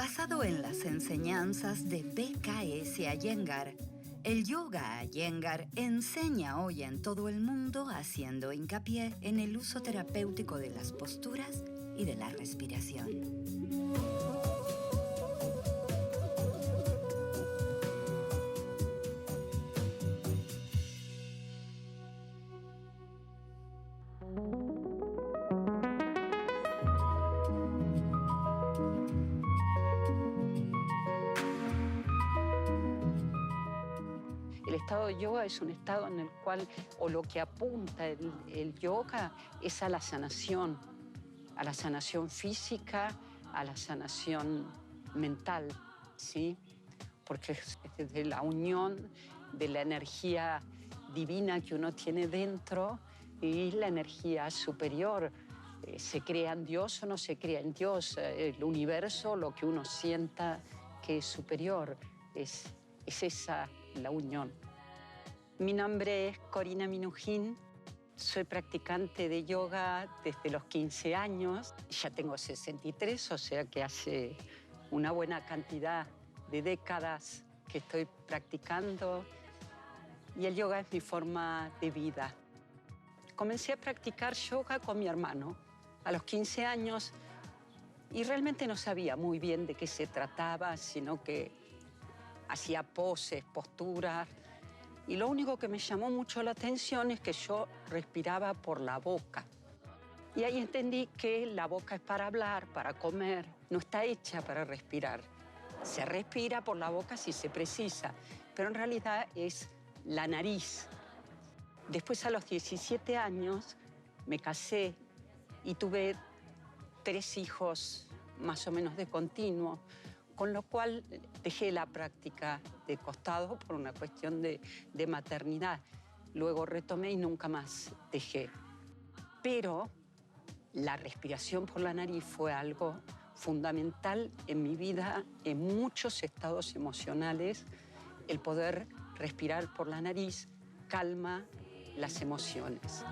Basado en las enseñanzas de BKS Iyengar, el yoga Iyengar enseña hoy en todo el mundo haciendo hincapié en el uso terapéutico de las posturas y de la respiración. El estado de yoga es un estado en el cual, o lo que apunta el yoga, es a la sanación física, a la sanación mental, ¿sí? Porque es desde la unión de la energía divina que uno tiene dentro y la energía superior. ¿Se crea en Dios o no se crea en Dios? El universo, lo que uno sienta que es superior, es esa la unión. Mi nombre es Corina Minujín, soy practicante de yoga desde los 15 años, ya tengo 63, o sea que hace una buena cantidad de décadas que estoy practicando y el yoga es mi forma de vida. Comencé a practicar yoga con mi hermano a los 15 años y realmente no sabía muy bien de qué se trataba, sino que hacía poses, posturas, y lo único que me llamó mucho la atención es que yo respiraba por la boca. Y ahí entendí que la boca es para hablar, para comer, no está hecha para respirar. Se respira por la boca si se precisa, pero en realidad es la nariz. Después, a los 17 años, me casé y tuve 3 hijos más o menos de continuo, con lo cual dejé la práctica de costado por una cuestión de maternidad. Luego retomé y nunca más dejé. Pero la respiración por la nariz fue algo fundamental en mi vida, en muchos estados emocionales. El poder respirar por la nariz calma las emociones.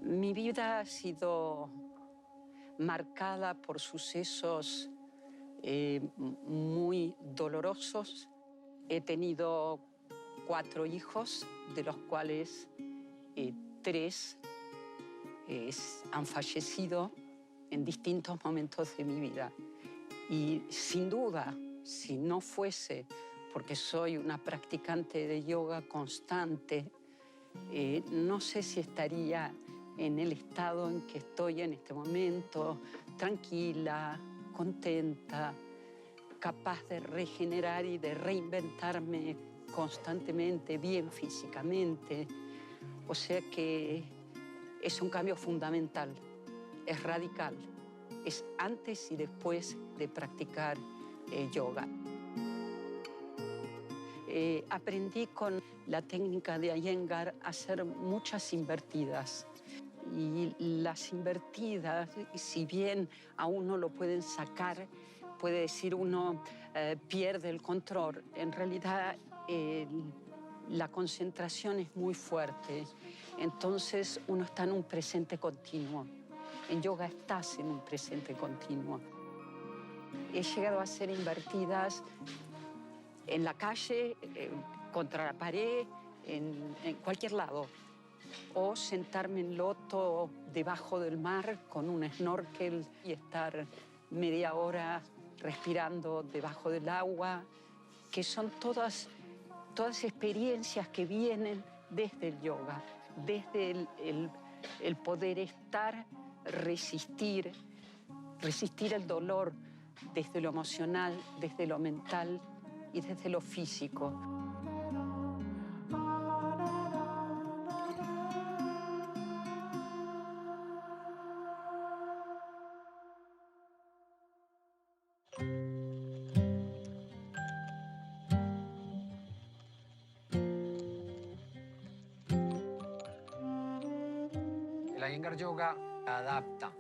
Mi vida ha sido marcada por sucesos muy dolorosos. He tenido 4 hijos, de los cuales 3 han fallecido en distintos momentos de mi vida. Y sin duda, si no fuese porque soy una practicante de yoga constante, no sé si estaría en el estado en que estoy en este momento, tranquila, contenta, capaz de regenerar y de reinventarme constantemente, bien físicamente. O sea que es un cambio fundamental, es radical, es antes y después de practicar yoga. Aprendí con la técnica de Iyengar a hacer muchas invertidas. Y las invertidas, si bien a uno lo pueden sacar, puede decir uno pierde el control, en realidad la concentración es muy fuerte. Entonces uno está en un presente continuo. En yoga estás en un presente continuo. He llegado a hacer invertidas en la calle, contra la pared, en cualquier lado. O sentarme en loto debajo del mar con un snorkel y estar media hora respirando debajo del agua, que son todas experiencias que vienen desde el yoga, desde el poder estar, resistir el dolor desde lo emocional, desde lo mental y desde lo físico. El Iyengar Yoga adapta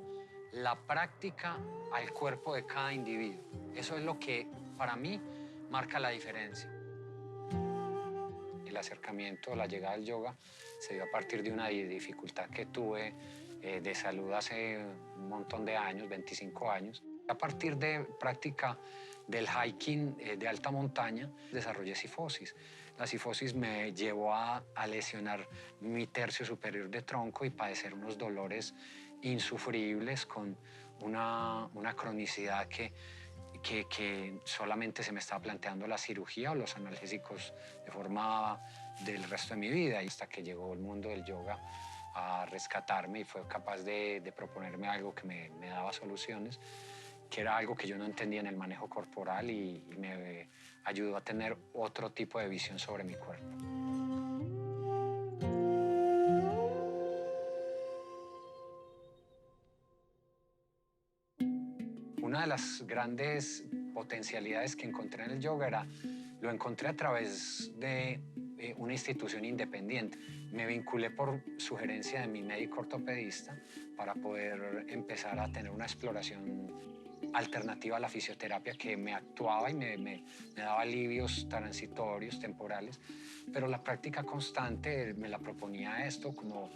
la práctica al cuerpo de cada individuo. Eso es lo que, para mí, marca la diferencia. el acercamiento, la llegada del yoga se dio a partir de una dificultad que tuve de salud hace un montón de años, 25 años. A partir de práctica del hiking de alta montaña, desarrollé cifosis. La cifosis me llevó a lesionar mi tercio superior de tronco y padecer unos dolores insufribles con una cronicidad que solamente se me estaba planteando la cirugía o los analgésicos de forma del resto de mi vida. Y hasta que llegó el mundo del yoga a rescatarme y fue capaz de proponerme algo que me daba soluciones, que era algo que yo no entendía en el manejo corporal y me ayudó a tener otro tipo de visión sobre mi cuerpo. Una de las grandes potencialidades que encontré en el yoga lo encontré a través de una institución independiente. Me vinculé por sugerencia de mi médico ortopedista para poder empezar a tener una exploración alternativa a la fisioterapia que me actuaba y me daba alivios transitorios, temporales, pero la práctica constante me la proponía esto como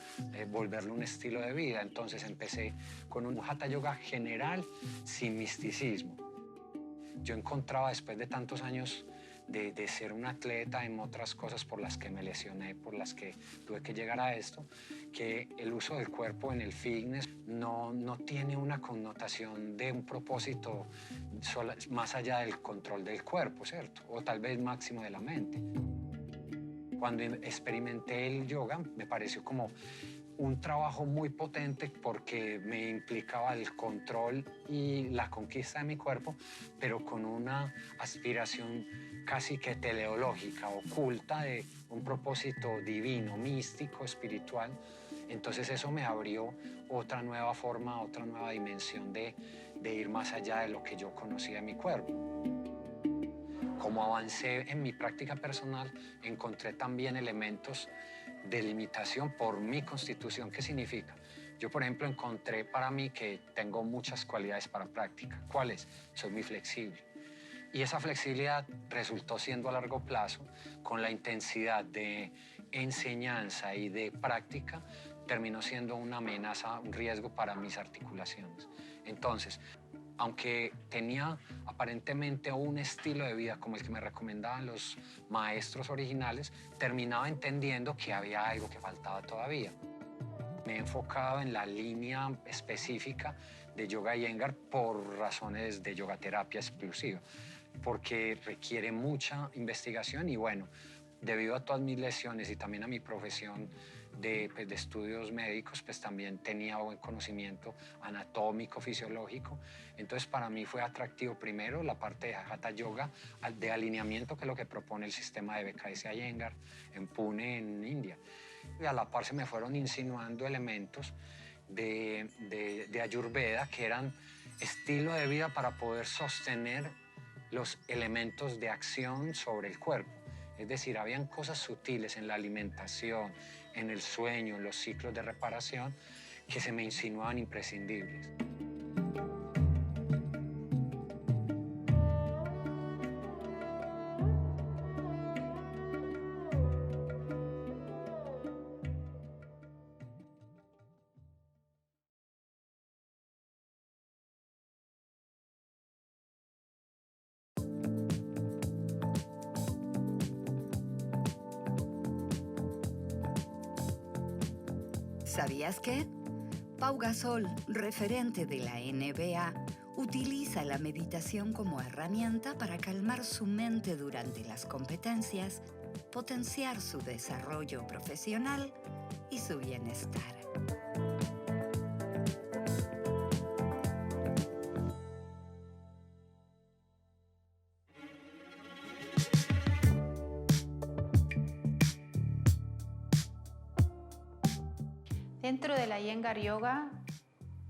volverlo un estilo de vida. Entonces empecé con un Hatha Yoga general sin misticismo. Yo encontraba, después de tantos años de ser un atleta en otras cosas por las que me lesioné, por las que tuve que llegar a esto, que el uso del cuerpo en el fitness no tiene una connotación de un propósito más allá del control del cuerpo, ¿cierto? O tal vez máximo de la mente. Cuando experimenté el yoga, me pareció como un trabajo muy potente porque me implicaba el control y la conquista de mi cuerpo, pero con una aspiración casi que teleológica, oculta, de un propósito divino, místico, espiritual. Entonces eso me abrió otra nueva forma, otra nueva dimensión de ir más allá de lo que yo conocía de mi cuerpo. Como avancé en mi práctica personal, encontré también elementos de limitación por mi constitución. ¿Qué significa? Yo, por ejemplo, encontré para mí que tengo muchas cualidades para práctica. ¿Cuáles? Soy muy flexible. Y esa flexibilidad resultó siendo a largo plazo, con la intensidad de enseñanza y de práctica, terminó siendo una amenaza, un riesgo para mis articulaciones. Entonces, aunque tenía aparentemente un estilo de vida como el que me recomendaban los maestros originales, terminaba entendiendo que había algo que faltaba todavía. Me he enfocado en la línea específica de Yoga Iyengar por razones de yogaterapia exclusiva, porque requiere mucha investigación y bueno, debido a todas mis lesiones y también a mi profesión de estudios médicos, pues también tenía buen conocimiento anatómico, fisiológico. Entonces para mí fue atractivo primero la parte de Hatha Yoga, de alineamiento, que es lo que propone el sistema de BKS Iyengar en Pune, en India. Y a la par se me fueron insinuando elementos de Ayurveda, que eran estilo de vida para poder sostener los elementos de acción sobre el cuerpo. Es decir, habían cosas sutiles en la alimentación, en el sueño, en los ciclos de reparación, que se me insinuaban imprescindibles. ¿Sabías qué? Pau Gasol, referente de la NBA, utiliza la meditación como herramienta para calmar su mente durante las competencias, potenciar su desarrollo profesional y su bienestar. Dentro de la Iyengar Yoga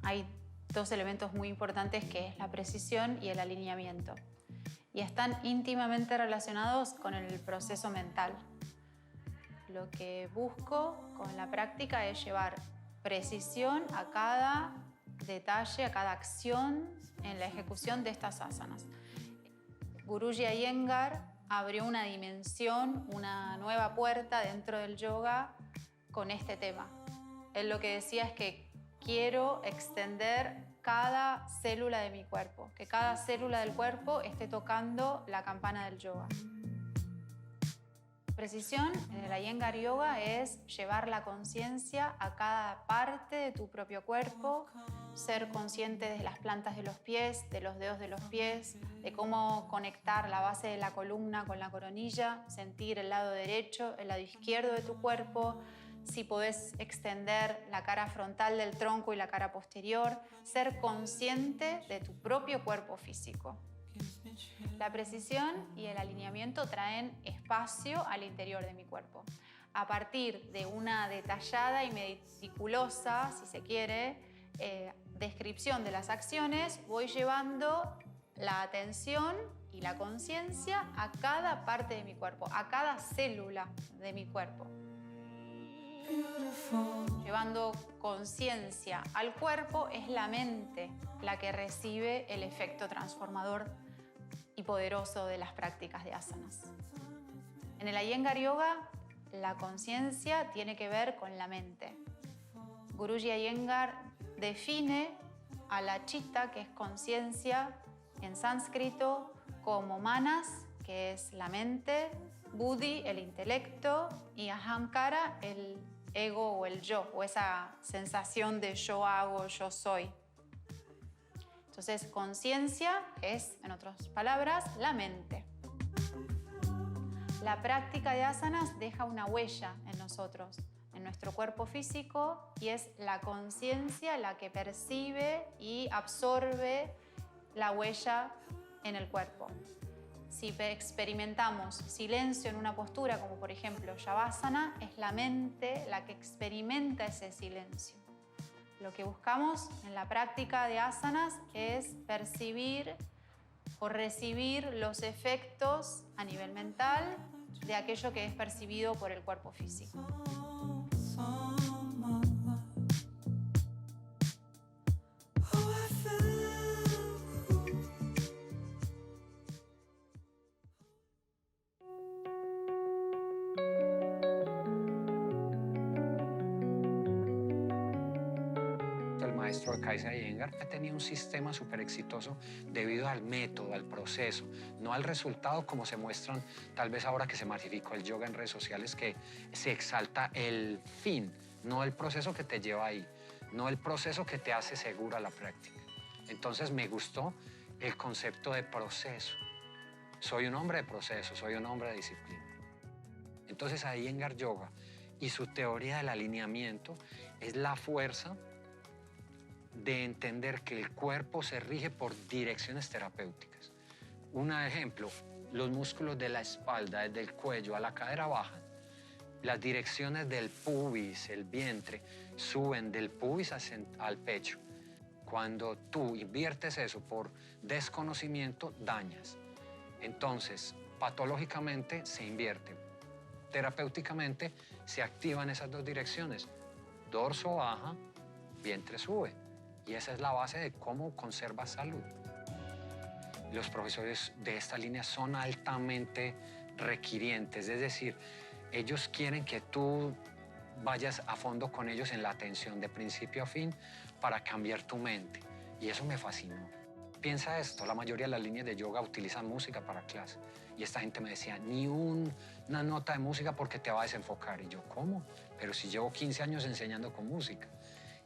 hay dos elementos muy importantes, que es la precisión y el alineamiento. Y están íntimamente relacionados con el proceso mental. Lo que busco con la práctica es llevar precisión a cada detalle, a cada acción en la ejecución de estas asanas. Guruji Iyengar abrió una dimensión, una nueva puerta dentro del yoga con este tema. Él lo que decía es que quiero extender cada célula de mi cuerpo, que cada célula del cuerpo esté tocando la campana del yoga. Precisión en el Iyengar Yoga es llevar la conciencia a cada parte de tu propio cuerpo, ser consciente de las plantas de los pies, de los dedos de los pies, de cómo conectar la base de la columna con la coronilla, sentir el lado derecho, el lado izquierdo de tu cuerpo, si podés extender la cara frontal del tronco y la cara posterior, ser consciente de tu propio cuerpo físico. La precisión y el alineamiento traen espacio al interior de mi cuerpo. A partir de una detallada y meticulosa, si se quiere, descripción de las acciones, voy llevando la atención y la conciencia a cada parte de mi cuerpo, a cada célula de mi cuerpo. Llevando conciencia al cuerpo, es la mente la que recibe el efecto transformador y poderoso de las prácticas de asanas. En el Iyengar Yoga, la conciencia tiene que ver con la mente. Guruji Iyengar define a la chitta, que es conciencia en sánscrito, como manas, que es la mente, buddhi, el intelecto, y ahamkara, el ego o el yo, o esa sensación de yo hago, yo soy. Entonces, conciencia es, en otras palabras, la mente. La práctica de asanas deja una huella en nosotros, en nuestro cuerpo físico, y es la conciencia la que percibe y absorbe la huella en el cuerpo. Si experimentamos silencio en una postura, como por ejemplo Shavasana, es la mente la que experimenta ese silencio. Lo que buscamos en la práctica de asanas es percibir o recibir los efectos a nivel mental de aquello que es percibido por el cuerpo físico. El maestro Kaisa Iyengar ha tenido un sistema súper exitoso debido al método, al proceso, no al resultado como se muestran tal vez ahora que se masificó el yoga en redes sociales, que se exalta el fin, no el proceso que te lleva ahí, no el proceso que te hace segura la práctica. Entonces me gustó el concepto de proceso. Soy un hombre de proceso, soy un hombre de disciplina. Entonces Iyengar Yoga y su teoría del alineamiento es la fuerza de entender que el cuerpo se rige por direcciones terapéuticas. Un ejemplo, los músculos de la espalda, desde el cuello a la cadera bajan. Las direcciones del pubis, el vientre, suben del pubis al pecho. Cuando tú inviertes eso por desconocimiento, dañas. Entonces, patológicamente se invierte. Terapéuticamente se activan esas dos direcciones. Dorso baja, vientre sube. Y esa es la base de cómo conservas salud. Los profesores de esta línea son altamente requirientes, es decir, ellos quieren que tú vayas a fondo con ellos en la atención de principio a fin para cambiar tu mente. Y eso me fascinó. Piensa esto, la mayoría de las líneas de yoga utilizan música para clase. Y esta gente me decía, ni una nota de música porque te va a desenfocar. Y yo, ¿cómo? Pero si llevo 15 años enseñando con música.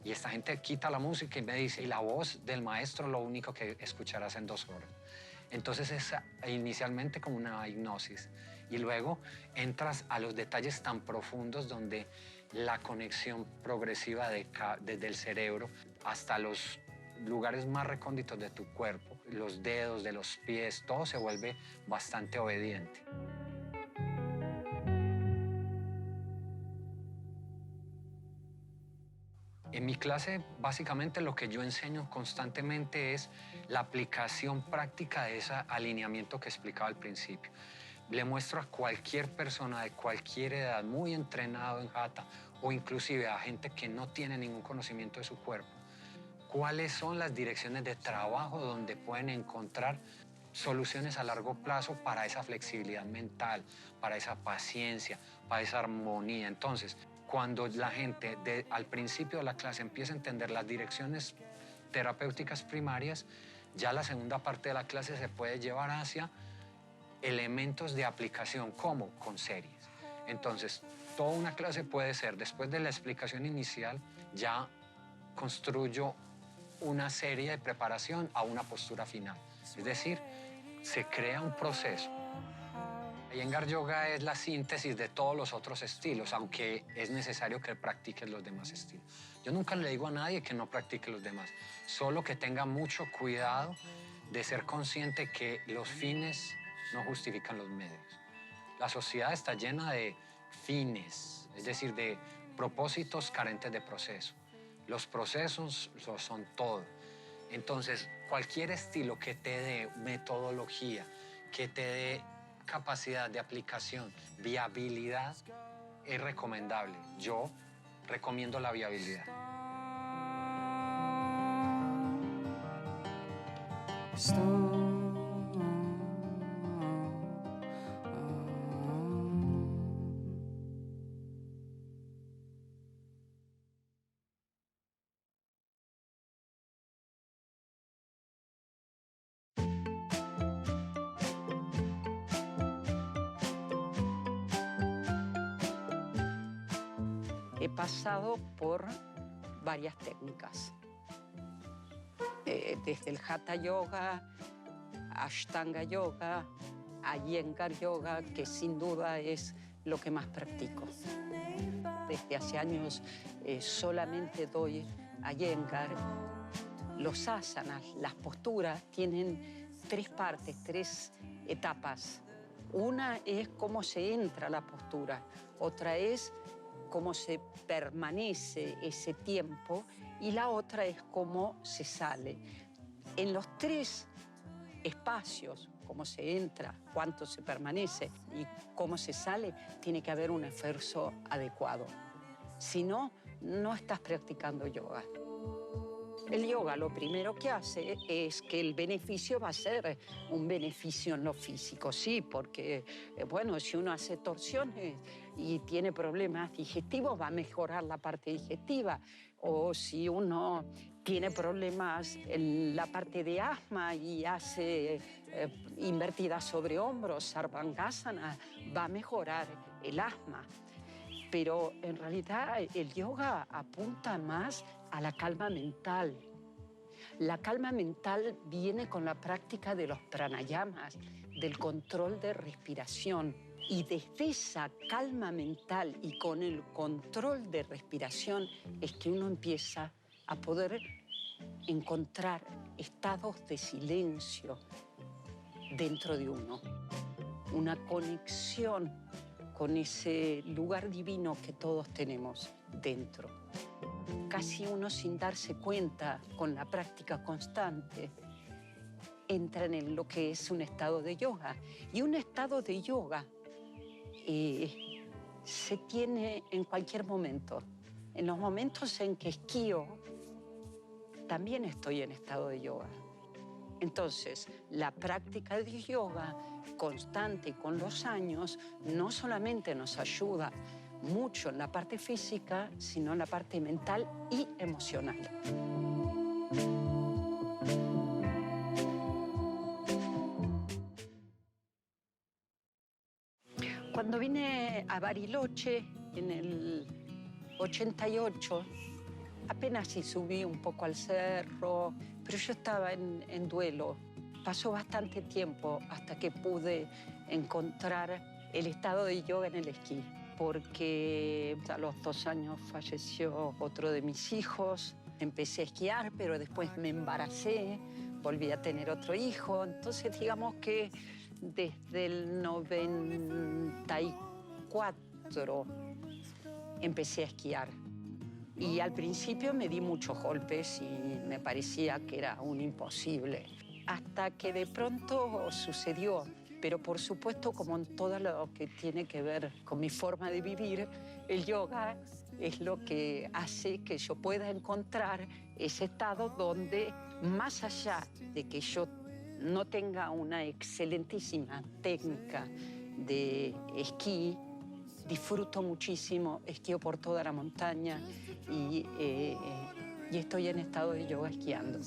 Y esta gente quita la música y me dice, y la voz del maestro lo único que escucharás en 2 horas. Entonces es inicialmente como una hipnosis. Y luego entras a los detalles tan profundos donde la conexión progresiva desde el cerebro hasta los lugares más recónditos de tu cuerpo, los dedos de los pies, todo se vuelve bastante obediente. En mi clase, básicamente, lo que yo enseño constantemente es la aplicación práctica de ese alineamiento que explicaba al principio. Le muestro a cualquier persona de cualquier edad, muy entrenado en Hatha, o inclusive a gente que no tiene ningún conocimiento de su cuerpo, cuáles son las direcciones de trabajo donde pueden encontrar soluciones a largo plazo para esa flexibilidad mental, para esa paciencia, para esa armonía. Entonces, cuando la gente al principio de la clase empieza a entender las direcciones terapéuticas primarias, ya la segunda parte de la clase se puede llevar hacia elementos de aplicación, como con series. Entonces, toda una clase puede ser, después de la explicación inicial, ya construyo una serie de preparación a una postura final. Es decir, se crea un proceso. Iyengar Yoga es la síntesis de todos los otros estilos, aunque es necesario que practiques los demás estilos. Yo nunca le digo a nadie que no practique los demás, solo que tenga mucho cuidado de ser consciente que los fines no justifican los medios. La sociedad está llena de fines, es decir, de propósitos carentes de proceso. Los procesos lo son todo. Entonces, cualquier estilo que te dé metodología, que te dé capacidad de aplicación, viabilidad, es recomendable. Yo recomiendo la viabilidad. He pasado por varias técnicas, desde el Hatha Yoga, Ashtanga Yoga, Iyengar Yoga, que sin duda es lo que más practico. Desde hace años solamente doy Iyengar. Los asanas, las posturas, tienen tres partes, tres etapas. Una es cómo se entra a la postura, otra es cómo se permanece ese tiempo y la otra es cómo se sale. En los tres espacios, cómo se entra, cuánto se permanece y cómo se sale, tiene que haber un esfuerzo adecuado. Si no, no estás practicando yoga. El yoga lo primero que hace es que el beneficio va a ser un beneficio en lo físico, sí, porque, bueno, si uno hace torsiones y tiene problemas digestivos, va a mejorar la parte digestiva. O si uno tiene problemas en la parte de asma y hace invertidas sobre hombros, sarvangasana, va a mejorar el asma. Pero en realidad el yoga apunta más a la calma mental. La calma mental viene con la práctica de los pranayamas, del control de respiración. Y desde esa calma mental y con el control de respiración es que uno empieza a poder encontrar estados de silencio dentro de uno. Una conexión con ese lugar divino que todos tenemos dentro. Casi uno sin darse cuenta, con la práctica constante, entra en lo que es un estado de yoga. Y un estado de yoga se tiene en cualquier momento. En los momentos en que esquío, también estoy en estado de yoga. Entonces, la práctica de yoga constante con los años no solamente nos ayuda mucho en la parte física, sino en la parte mental y emocional. Cuando vine a Bariloche en el 88, apenas sí subí un poco al cerro, pero yo estaba en duelo. Pasó bastante tiempo hasta que pude encontrar el estado de yoga en el esquí, porque a los 2 años falleció otro de mis hijos. Empecé a esquiar, pero después me embaracé, volví a tener otro hijo. Entonces, digamos que desde el 94 empecé a esquiar. Y al principio me di muchos golpes y me parecía que era un imposible. Hasta que de pronto sucedió. Pero por supuesto, como en todo lo que tiene que ver con mi forma de vivir, el yoga es lo que hace que yo pueda encontrar ese estado donde, más allá de que yo no tenga una excelentísima técnica de esquí, disfruto muchísimo, esquío por toda la montaña y estoy en estado de yoga esquiando.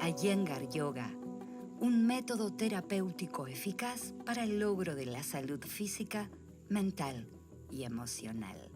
Iyengar Yoga, un método terapéutico eficaz para el logro de la salud física, mental y emocional.